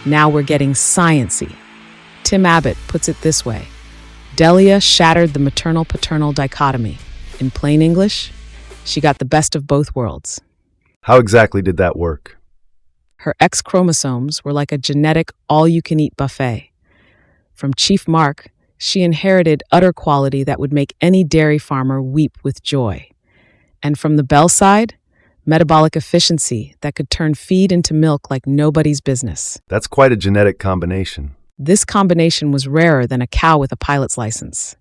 Now we're getting science-y. Tim Abbott puts it this way: Dellia shattered the maternal-paternal dichotomy. In plain English, she got the best of both worlds. How exactly did that work? Her X chromosomes were like a genetic all-you-can-eat buffet. From Chief Mark, she inherited udder quality that would make any dairy farmer weep with joy. And from the Bell side, metabolic efficiency that could turn feed into milk like nobody's business. That's quite a genetic combination. This combination was rarer than a cow with a pilot's license.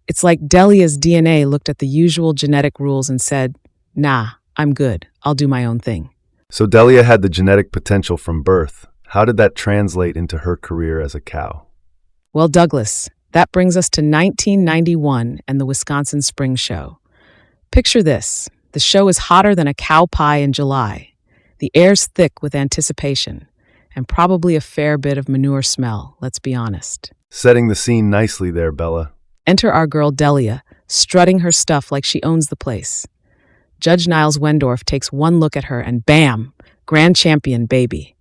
It's like Dellia's DNA looked at the usual genetic rules and said, "Nah, I'm good. I'll do my own thing." So Dellia had the genetic potential from birth. How did that translate into her career as a cow? Well, Douglas, that brings us to 1991 and the Wisconsin Spring Show. Picture this. The show is hotter than a cow pie in July. The air's thick with anticipation, and probably a fair bit of manure smell, let's be honest. Setting the scene nicely there, Bella. Enter our girl Dellia, strutting her stuff like she owns the place. Judge Niles Wendorf takes one look at her and bam, grand champion, baby.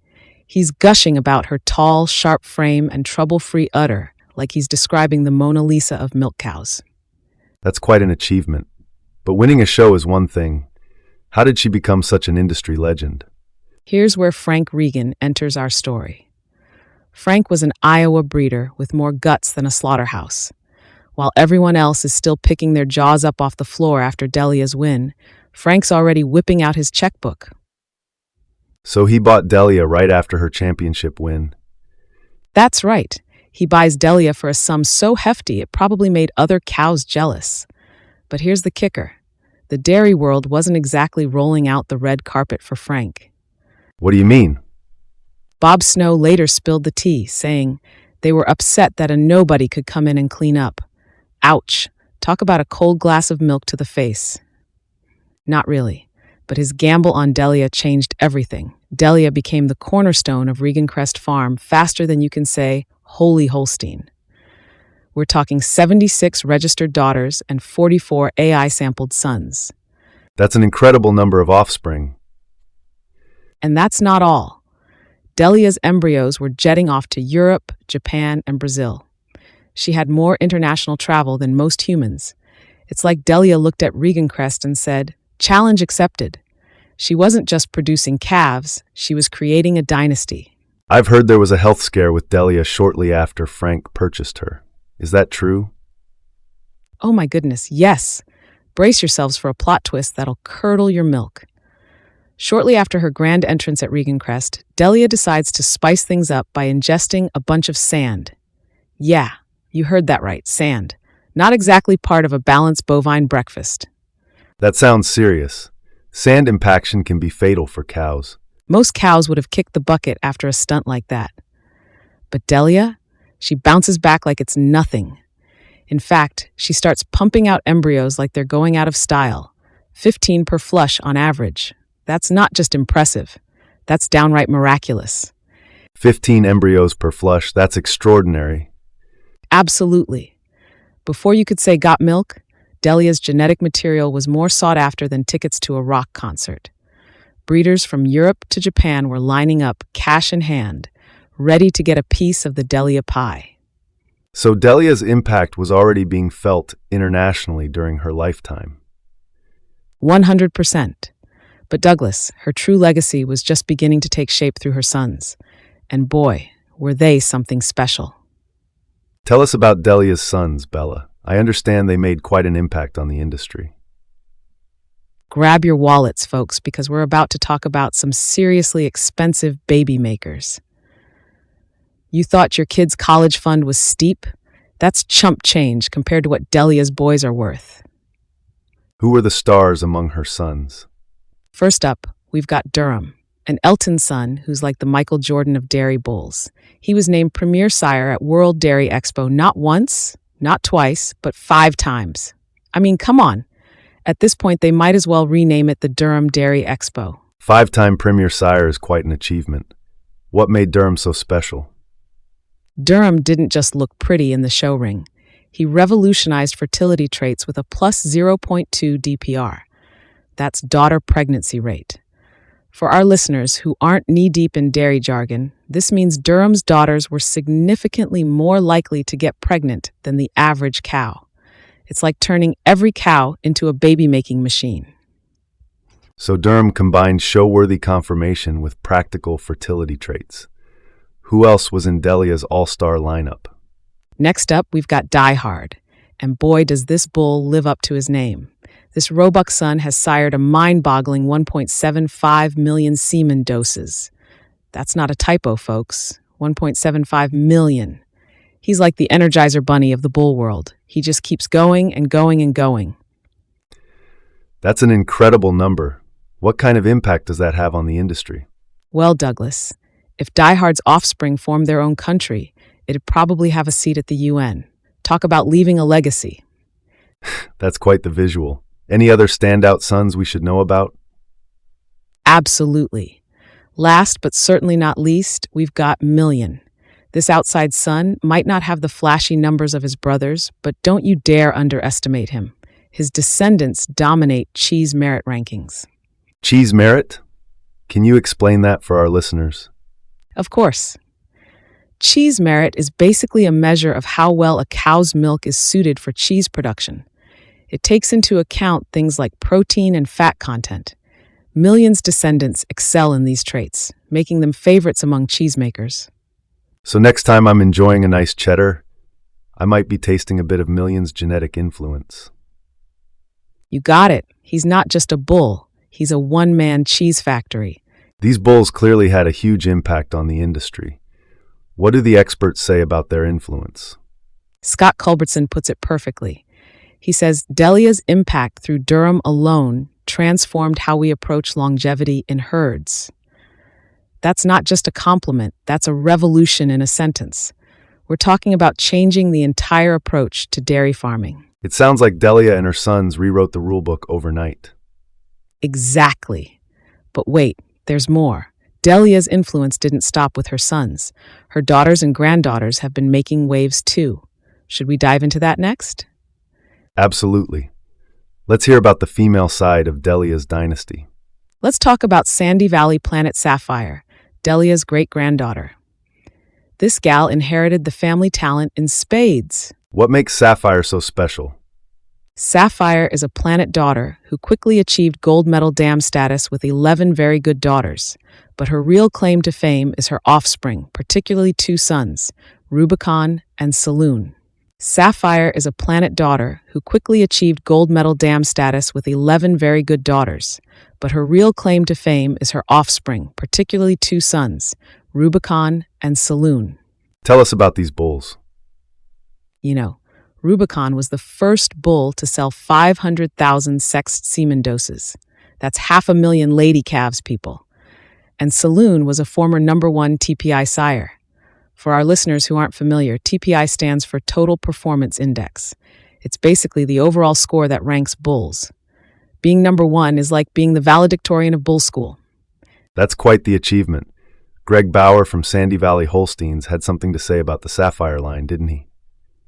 He's gushing about her tall, sharp frame and trouble-free udder, like he's describing the Mona Lisa of milk cows. That's quite an achievement. But winning a show is one thing. How did she become such an industry legend? Here's where Frank Regan enters our story. Frank was an Iowa breeder with more guts than a slaughterhouse. While everyone else is still picking their jaws up off the floor after Dellia's win, Frank's already whipping out his checkbook. So he bought Dellia right after her championship win. That's right. He buys Dellia for a sum so hefty it probably made other cows jealous. But here's the kicker. The dairy world wasn't exactly rolling out the red carpet for Frank. What do you mean? Bob Snow later spilled the tea, saying they were upset that a nobody could come in and clean up. Ouch. Talk about a cold glass of milk to the face. Not really, but his gamble on Dellia changed everything. Dellia became the cornerstone of Regancrest Farm faster than you can say, "Holy Holstein." We're talking 76 registered daughters and 44 AI-sampled sons. That's an incredible number of offspring. And that's not all. Dellia's embryos were jetting off to Europe, Japan, and Brazil. She had more international travel than most humans. It's like Dellia looked at Regancrest and said, "Challenge accepted." She wasn't just producing calves, she was creating a dynasty. I've heard there was a health scare with Dellia shortly after Frank purchased her. Is that true? Oh my goodness, yes. Brace yourselves for a plot twist that'll curdle your milk. Shortly after her grand entrance at Regancrest, Dellia decides to spice things up by ingesting a bunch of sand. Yeah, you heard that right, sand. Not exactly part of a balanced bovine breakfast. That sounds serious. Sand impaction can be fatal for cows. Most cows would have kicked the bucket after a stunt like that. But Dellia, she bounces back like it's nothing. In fact, she starts pumping out embryos like they're going out of style, 15 per flush on average. That's not just impressive, that's downright miraculous. 15 embryos per flush, that's extraordinary. Absolutely. Before you could say got milk, Dellia's genetic material was more sought after than tickets to a rock concert. Breeders from Europe to Japan were lining up, cash in hand, ready to get a piece of the Dellia pie. So Dellia's impact was already being felt internationally during her lifetime. 100%. But Douglas, her true legacy was just beginning to take shape through her sons. And boy, were they something special. Tell us about Dellia's sons, Bella. I understand they made quite an impact on the industry. Grab your wallets, folks, because we're about to talk about some seriously expensive baby makers. You thought your kid's college fund was steep? That's chump change compared to what Dellia's boys are worth. Who were the stars among her sons? First up, we've got Durham, an Elton son who's like the Michael Jordan of dairy bulls. He was named Premier Sire at World Dairy Expo not once, not twice, but 5 times. I mean, come on. At this point, they might as well rename it the Durham Dairy Expo. 5-time Premier Sire is quite an achievement. What made Durham so special? Durham didn't just look pretty in the show ring. He revolutionized fertility traits with a plus 0.2 DPR. That's daughter pregnancy rate. For our listeners who aren't knee-deep in dairy jargon, this means Durham's daughters were significantly more likely to get pregnant than the average cow. It's like turning every cow into a baby-making machine. So Durham combined show-worthy conformation with practical fertility traits. Who else was in Dellia's all-star lineup? Next up, we've got Die Hard. And boy, does this bull live up to his name. This roebuck son has sired a mind-boggling 1.75 million semen doses. That's not a typo, folks. 1.75 million. He's like the Energizer Bunny of the bull world. He just keeps going and going and going. That's an incredible number. What kind of impact does that have on the industry? Well, Douglas, if Die Hard's offspring formed their own country, it'd probably have a seat at the UN. Talk about leaving a legacy. That's quite the visual. Any other standout sons we should know about? Absolutely. Last but certainly not least, we've got Million. This outside son might not have the flashy numbers of his brothers, but don't you dare underestimate him. His descendants dominate cheese merit rankings. Cheese merit? Can you explain that for our listeners? Of course. Cheese merit is basically a measure of how well a cow's milk is suited for cheese production. It takes into account things like protein and fat content. Million's descendants excel in these traits, making them favorites among cheesemakers. So next time I'm enjoying a nice cheddar, I might be tasting a bit of Million's genetic influence. You got it. He's not just a bull. He's a one-man cheese factory. These bulls clearly had a huge impact on the industry. What do the experts say about their influence? Scott Culbertson puts it perfectly. He says Dellia's impact through Durham alone transformed how we approach longevity in herds. That's not just a compliment, that's a revolution in a sentence. We're talking about changing the entire approach to dairy farming. It sounds like Dellia and her sons rewrote the rulebook overnight. Exactly. But wait, there's more. Dellia's influence didn't stop with her sons. Her daughters and granddaughters have been making waves too. Should we dive into that next? Absolutely. Let's hear about the female side of Dellia's dynasty. Let's talk about Sandy Valley Planet Sapphire, Dellia's great-granddaughter. This gal inherited the family talent in spades. What makes Sapphire so special? Sapphire is a planet daughter who quickly achieved gold medal dam status with 11 very good daughters. But her real claim to fame is her offspring, particularly two sons, Rubicon and Saloon. Sapphire is a planet daughter who quickly achieved gold medal dam status with 11 very good daughters, but her real claim to fame is her offspring, particularly two sons, Rubicon and Saloon. Tell us about these bulls. You know, Rubicon was the first bull to sell 500,000 sexed semen doses. That's 500,000 lady calves, people. And Saloon was a former #1 TPI sire. For our listeners who aren't familiar, TPI stands for Total Performance Index. It's basically the overall score that ranks bulls. Being #1 is like being the valedictorian of bull school. That's quite the achievement. Greg Bauer from Sandy Valley Holsteins had something to say about the Sapphire line, didn't he?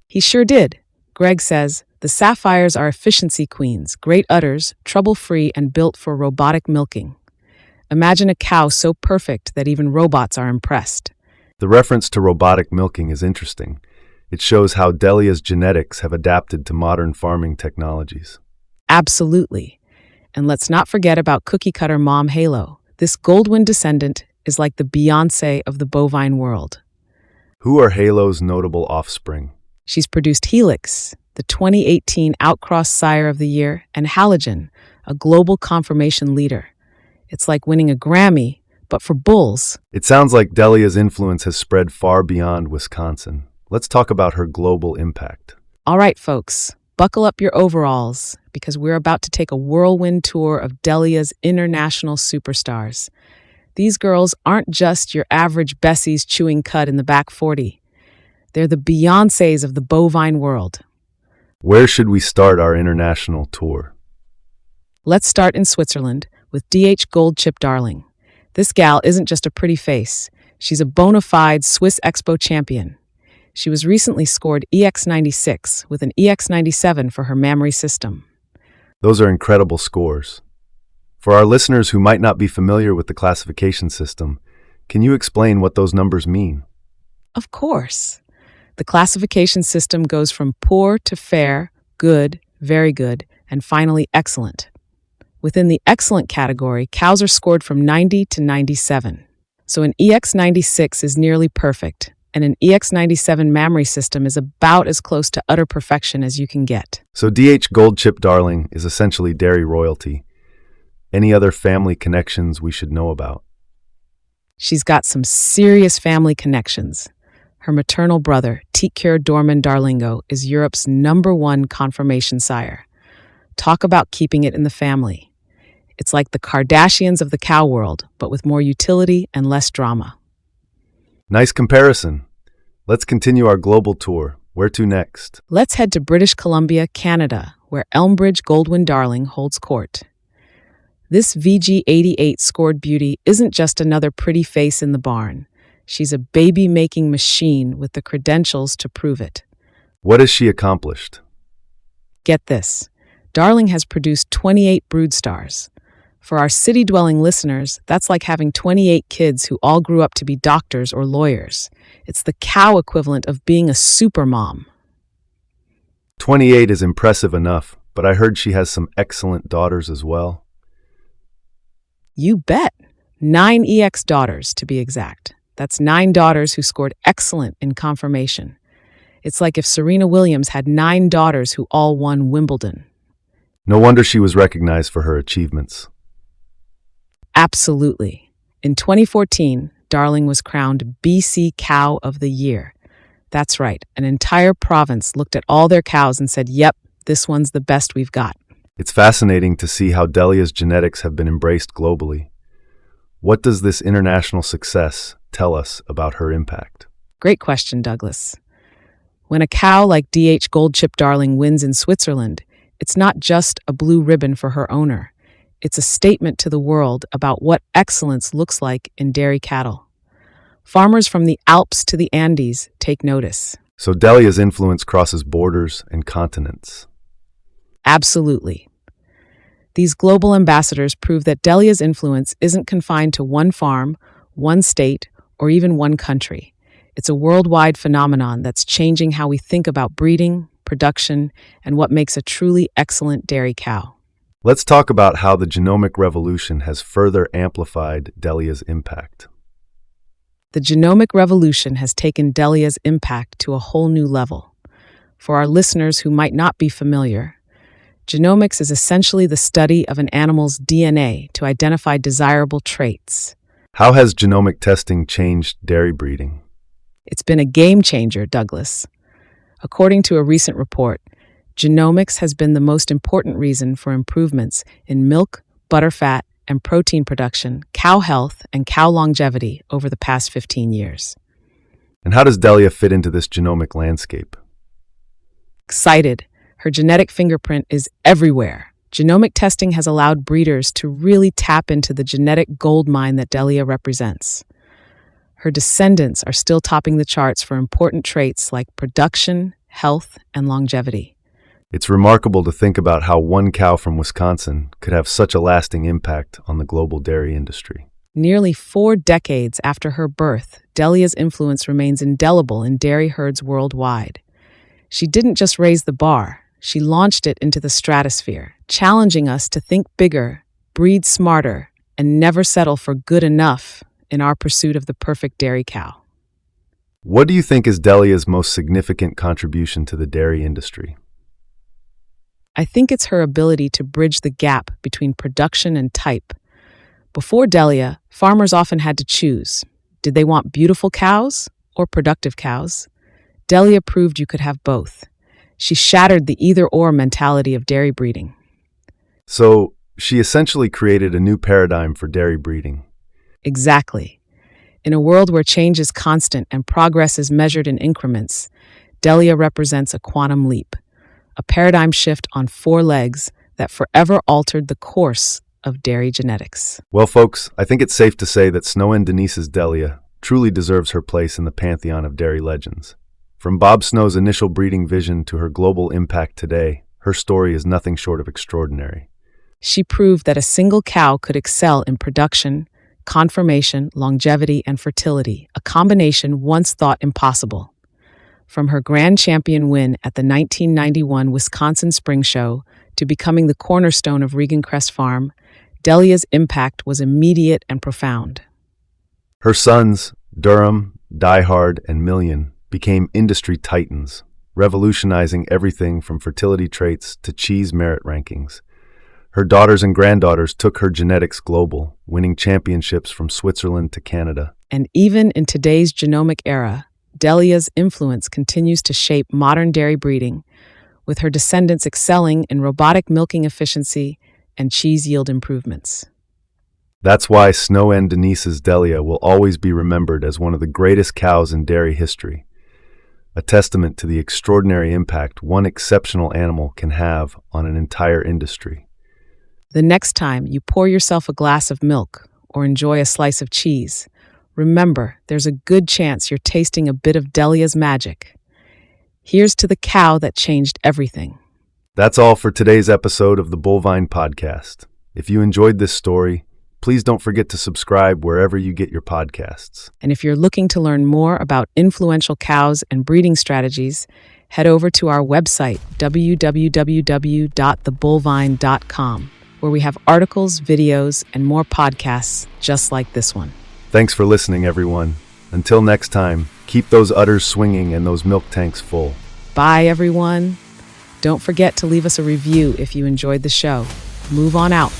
He sure did. Greg says, the Sapphires are efficiency queens, great udders, trouble-free, and built for robotic milking. Imagine a cow so perfect that even robots are impressed. The reference to robotic milking is interesting. It shows how Dellia's genetics have adapted to modern farming technologies. Absolutely. And let's not forget about cookie-cutter mom Halo. This Goldwyn descendant is like the Beyoncé of the bovine world. Who are Halo's notable offspring? She's produced Helix, the 2018 Outcross Sire of the Year, and Halogen, a global conformation leader. It's like winning a Grammy, but for bulls. It sounds like Dellia's influence has spread far beyond Wisconsin. Let's talk about her global impact. All right, folks, buckle up your overalls, because we're about to take a whirlwind tour of Dellia's international superstars. These girls aren't just your average Bessies chewing cud in the back 40. They're the Beyoncés of the bovine world. Where should we start our international tour? Let's start in Switzerland with DH Gold Chip Darling. This gal isn't just a pretty face. She's a bona fide Swiss Expo champion. She was recently scored EX96 with an EX97 for her mammary system. Those are incredible scores. For our listeners who might not be familiar with the classification system, can you explain what those numbers mean? Of course. The classification system goes from poor to fair, good, very good, and finally excellent. Within the excellent category, cows are scored from 90 to 97. So an EX96 is nearly perfect, and an EX97 mammary system is about as close to utter perfection as you can get. So DH Gold Chip Darling is essentially dairy royalty. Any other family connections we should know about? She's got some serious family connections. Her maternal brother, Durham Darlingo, is Europe's #1 confirmation sire. Talk about keeping it in the family. It's like the Kardashians of the cow world, but with more utility and less drama. Nice comparison. Let's continue our global tour. Where to next? Let's head to British Columbia, Canada, where Elmbridge Goldwyn Darling holds court. This VG88 scored beauty isn't just another pretty face in the barn. She's a baby-making machine with the credentials to prove it. What has she accomplished? Get this. Darling has produced 28 brood stars. For our city-dwelling listeners, that's like having 28 kids who all grew up to be doctors or lawyers. It's the cow equivalent of being a supermom. 28 is impressive enough, but I heard she has some excellent daughters as well. You bet. 9 EX daughters, to be exact. That's 9 daughters who scored excellent in confirmation. It's like if Serena Williams had 9 daughters who all won Wimbledon. No wonder she was recognized for her achievements. Absolutely. In 2014, Darling was crowned BC Cow of the Year. That's right, an entire province looked at all their cows and said, yep, this one's the best we've got. It's fascinating to see how Dellia's genetics have been embraced globally. What does this international success tell us about her impact? Great question, Douglas. When a cow like DH Gold Chip Darling wins in Switzerland, it's not just a blue ribbon for her owner. It's a statement to the world about what excellence looks like in dairy cattle. Farmers from the Alps to the Andes take notice. So Dellia's influence crosses borders and continents. Absolutely. These global ambassadors prove that Dellia's influence isn't confined to one farm, one state, or even one country. It's a worldwide phenomenon that's changing how we think about breeding, production, and what makes a truly excellent dairy cow. Let's talk about how the genomic revolution has further amplified Dellia's impact. The genomic revolution has taken Dellia's impact to a whole new level. For our listeners who might not be familiar, genomics is essentially the study of an animal's DNA to identify desirable traits. How has genomic testing changed dairy breeding? It's been a game changer, Douglas. According to a recent report, genomics has been the most important reason for improvements in milk, butterfat, and protein production, cow health, and cow longevity over the past 15 years. And how does Dellia fit into this genomic landscape? Excited. Her genetic fingerprint is everywhere. Genomic testing has allowed breeders to really tap into the genetic gold mine that Dellia represents. Her descendants are still topping the charts for important traits like production, health, and longevity. It's remarkable to think about how one cow from Wisconsin could have such a lasting impact on the global dairy industry. Nearly 4 decades after her birth, Dellia's influence remains indelible in dairy herds worldwide. She didn't just raise the bar, she launched it into the stratosphere, challenging us to think bigger, breed smarter, and never settle for good enough in our pursuit of the perfect dairy cow. What do you think is Dellia's most significant contribution to the dairy industry? I think it's her ability to bridge the gap between production and type. Before Dellia, farmers often had to choose. Did they want beautiful cows or productive cows? Dellia proved you could have both. She shattered the either-or mentality of dairy breeding. So, she essentially created a new paradigm for dairy breeding. Exactly. In a world where change is constant and progress is measured in increments, Dellia represents a quantum leap, a paradigm shift on 4 legs that forever altered the course of dairy genetics. Well, folks, I think it's safe to say that Snow-N Denises Dellia truly deserves her place in the pantheon of dairy legends. From Bob Snow's initial breeding vision to her global impact today, her story is nothing short of extraordinary. She proved that a single cow could excel in production, conformation, longevity, and fertility, a combination once thought impossible. From her grand champion win at the 1991 Wisconsin Spring Show to becoming the cornerstone of Regancrest Farm, Dellia's impact was immediate and profound. Her sons, Durham, Die Hard, and Million, became industry titans, revolutionizing everything from fertility traits to cheese merit rankings. Her daughters and granddaughters took her genetics global, winning championships from Switzerland to Canada. And even in today's genomic era, Dellia's influence continues to shape modern dairy breeding, with her descendants excelling in robotic milking efficiency and cheese yield improvements. That's why Snow-N Denises Dellia will always be remembered as one of the greatest cows in dairy history, a testament to the extraordinary impact one exceptional animal can have on an entire industry. The next time you pour yourself a glass of milk or enjoy a slice of cheese, remember there's a good chance you're tasting a bit of Dellia's magic. Here's to the cow that changed everything. That's all for today's episode of the Bovine Podcast. If you enjoyed this story, please don't forget to subscribe wherever you get your podcasts. And if you're looking to learn more about influential cows and breeding strategies, head over to our website, www.thebulvine.com, where we have articles, videos, and more podcasts just like this one. Thanks for listening, everyone. Until next time, keep those udders swinging and those milk tanks full. Bye, everyone. Don't forget to leave us a review if you enjoyed the show. Move on out.